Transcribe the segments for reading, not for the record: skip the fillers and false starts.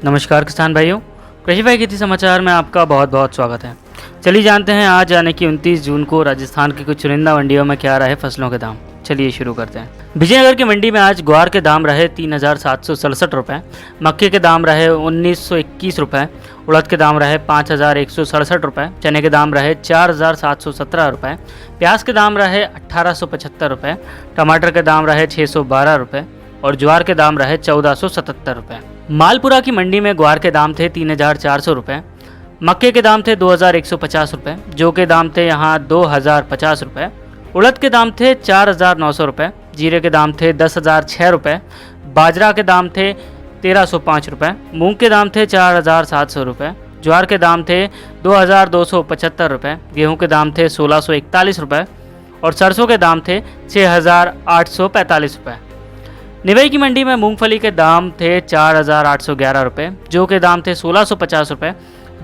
नमस्कार किसान भाइयों, कृषि भाई खेती समाचार में आपका बहुत बहुत स्वागत है। चलिए जानते हैं आज यानी कि 29 जून को राजस्थान की कुछ चुनिंदा मंडियों में क्या रहे फसलों के दाम। चलिए शुरू करते हैं। विजयनगर की मंडी में आज ग्वार के दाम रहे 3,767 रुपये, मक्के के दाम रहे 1,921 रुपये, उड़द के दाम रहे 5,167 रुपये, चने के दाम रहे 4,717 रुपये, प्याज के दाम रहे 1,875 रुपये, टमाटर के दाम रहे 612 रुपये और ज्वार के दाम रहे 1,477 रुपये। मालपुरा की मंडी में ग्वार के दाम थे 3,400 रुपये, मक्के के दाम थे 2,150 रुपये, जौ के दाम थे यहाँ 2,050 रुपये, उड़द के दाम थे 4,900 रुपये, जीरे के दाम थे 10,006 रुपये, बाजरा के दाम थे 1,305 रुपये, मूंग के दाम थे 4,700 रुपये, ज्वार के दाम थे 2,275 रुपये, गेहूँ के दाम थे 1,641 रुपये और सरसों के दाम थे 6,845 रुपये। निवई की मंडी में मूंगफली के दाम थे 4,811 रुपये, जौ के दाम थे 1,650 रुपये,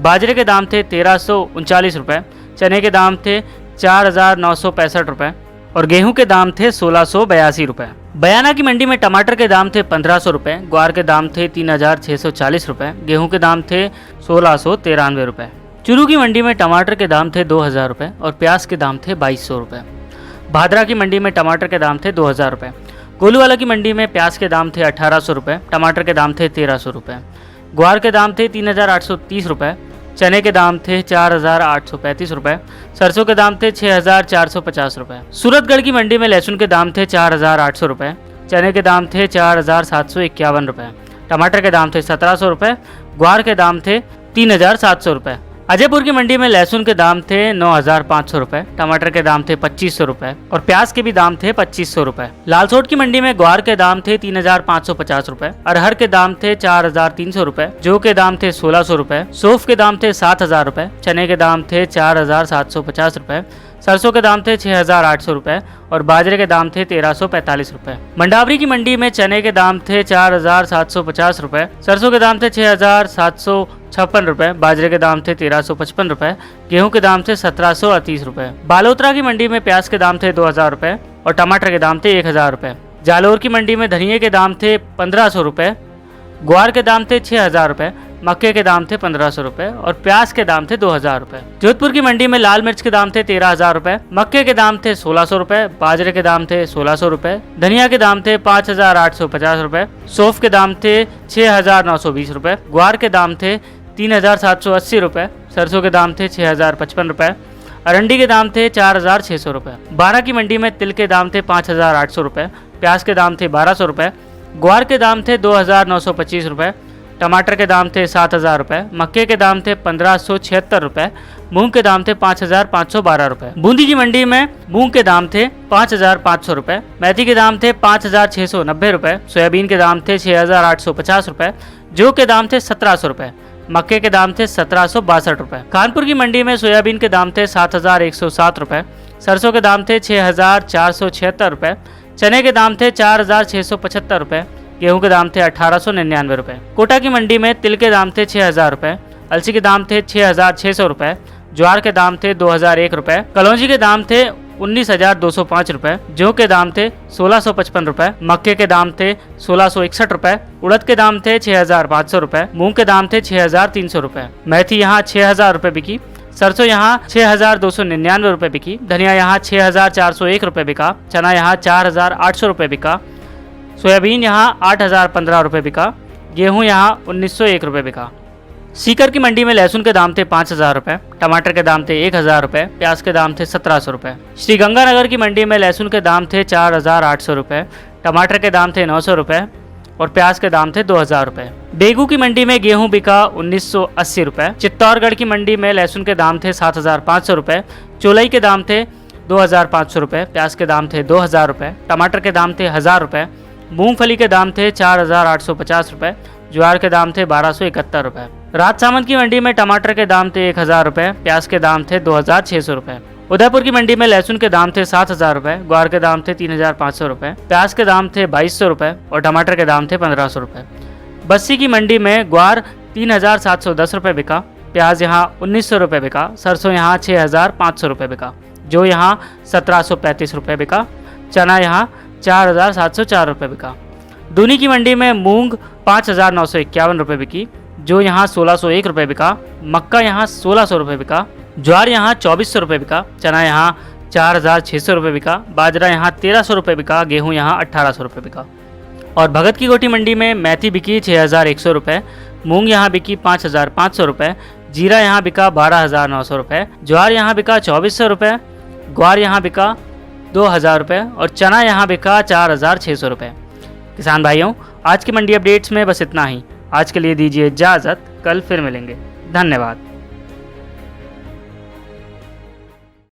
बाजरे के दाम थे 1,339 रुपये, चने के दाम थे 4,965 रुपये और गेहूं के दाम थे 1,682 रुपये। बयाना की मंडी में टमाटर के दाम थे 1,500 रुपये, ग्वार के दाम थे 3,640 रुपये, गेहूं के दाम थे 1,693 रुपये। चूरू की मंडी में टमाटर के दाम थे 2,000 रुपये और प्याज के दाम थे 2,200 रुपये। भादरा की मंडी में टमाटर के दाम थे 2,000 रुपये, गोलूवाला की मंडी में प्याज के दाम थे 1,800 रुपये, टमाटर के दाम थे 1,300 रुपये, ग्वार के दाम थे 3,830 रुपये, चने के दाम थे 4,835 रुपये, सरसों के दाम थे 6,450 रुपये। सूरतगढ़ की मंडी में लहसुन के दाम थे 4,800 रुपये, चने के दाम थे 4,751 रुपये, टमाटर के दाम थे 1,700 रुपये, ग्वार के दाम थे 3,700 रुपये। अजयपुर की मंडी में लहसुन के दाम थे 9,500 रुपये, टमाटर के दाम थे 2,500 रुपये और प्याज के भी दाम थे 2,500 रुपये। लालसोट की मंडी में ग्वार के दाम थे 3,550 रुपये, अरहर के दाम थे 4,300 रुपये, जौ के दाम थे 1,600 रुपये, सौंफ के दाम थे 7,000 रुपये, चने के दाम थे 4,750 रुपये, सरसों के दाम थे 6,800 रुपये और बाजरे के दाम थे 1,345 रुपये। मंडावरी की मंडी में चने के दाम थे 4,750 रुपये, सरसों के दाम थे 6,756 रुपये, बाजरे के दाम थे 1,355 रुपये, गेहूं के दाम थे 1,738 रुपये। बालोतरा की मंडी में प्याज के दाम थे 2,000 रुपये और टमाटर के दाम थे 1,000 रुपये। जालौर की मंडी में धनिये के दाम थे 1,500 रुपये, ग्वार के दाम थे 6,000 रुपये, मक्के के दाम थे 1,500 रुपये और प्याज के दाम थे 2,000 रुपये। जोधपुर की मंडी में लाल मिर्च के दाम थे 13,000 रुपये, मक्के के दाम थे 1,600 रुपये, बाजरे के दाम थे 1,600 रुपये, धनिया के दाम थे 5,850 रुपये, सौंफ के दाम थे 6,920 रुपये, ग्वार के दाम थे 3,780 रुपये, सरसों के दाम थे 6,055 रुपये, अरंडी के दाम थे 4,600 रुपये। बारा की मंडी में तिल के दाम थे 5,800 रुपये, प्याज के दाम थे 1,200 रुपये, ग्वार के दाम थे 2,925 रुपये, टमाटर के दाम थे 7,000 रुपये, मक्के के दाम थे 1,576 रुपये, मूंग के दाम थे 5,512 रुपये। बूंदी की मंडी में मूंग के दाम थे 5,500 रुपये, मेथी के दाम थे 5,690 रुपये, सोयाबीन के दाम थे 6,850 रुपये, जौ के दाम थे 1,700 रुपये, मक्के के दाम थे 1,762 रुपये। कानपुर की मंडी में सोयाबीन के दाम थे 7,107 रुपये, सरसों के दाम थे 6,476 रुपये, चने के दाम थे 4,675 रुपये, गेहूं के दाम थे 1,899 रुपये। कोटा की मंडी में तिल के दाम थे 6,000 रुपये, अलसी के दाम थे 6,600 रुपये, ज्वार के दाम थे 2,001 रुपये, कलौंजी के दाम थे 19,205 रुपये, जौ के दाम थे 1,655 रुपये, मक्के के दाम थे 1,661 रुपये, उड़द के दाम थे 6,500 रुपये, मूंग के दाम थे 6,300 रुपये। मेथी यहाँ 6,000 रुपये बिकी, सरसों यहाँ 6,299 रुपये बिकी, धनिया यहाँ 6,401 रुपये बिका, चना यहाँ 4,800 रुपये बिका, सोयाबीन यहाँ 8,015 रुपये बिका, गेहूँ यहाँ 1,901 रुपये बिका। सीकर की मंडी में लहसुन के दाम थे 5,000 रुपये, टमाटर के दाम थे 1,000 रुपये, प्याज के दाम थे 1,700 रुपये। श्रीगंगानगर की मंडी में लहसुन के दाम थे 4,800 रुपये, टमाटर के दाम थे 900 रुपये और प्याज के दाम थे 2,000 रुपये। बेगू की मंडी में गेहूं बिका 1,980 रुपये, चित्तौड़गढ़ की मंडी में लहसुन के दाम थे 7,500 रुपये, चौलाई के दाम थे 2,500 रुपये, प्याज के दाम थे 2,000 रुपये, टमाटर के दाम थे 1,000 रुपये, मूंगफली के दाम थे 4,850 रुपये, ज्वार के दाम थे 1,271 रुपये। राजसामंद की मंडी में टमाटर के दाम थे 1,000 रुपये, प्याज के दाम थे 2,600 रुपये। उदयपुर की मंडी में लहसुन के दाम थे 7,000 रुपये, ग्वार के दाम थे 3,500 रुपये, प्याज के दाम थे 2,200 रुपये और टमाटर के दाम थे 1,500 रुपये। बस्सी की मंडी में ग्वार 3,710 रुपये बिका, प्याज यहाँ 1,900 रुपये बिका, सरसों यहाँ 6,500 रुपये बिका, जो यहाँ 1,735 रुपये बिका, चना यहाँ 4,704 रुपये बिका। दूनी की मंडी में मूंग 5,951 रुपये बिकी, जो यहाँ 1601 रुपये बिका। मक्का यहाँ 1600 रुपये बिका। ज्वार यहाँ 2400 रुपये बिका। चना यहाँ 4600 रुपये बिका। बाजरा यहाँ 1300 रुपये बिका। गेहूँ यहाँ 1800 रुपये बिका। और भगत की कोठी मंडी में मेथी बिकी 6100 रुपये। मूंग यहाँ बिकी 5500 रुपये। जीरा यहाँ बिका 12900 रुपये। ज्वार यहाँ बिका 2400 रुपये। ग्वार यहाँ बिका 2000 रुपये और चना यहाँ बिका 4600 रुपये। किसान भाइयों, आज की मंडी अपडेट्स में बस इतना ही। आज के लिए दीजिए इजाज़त, कल फिर मिलेंगे। धन्यवाद।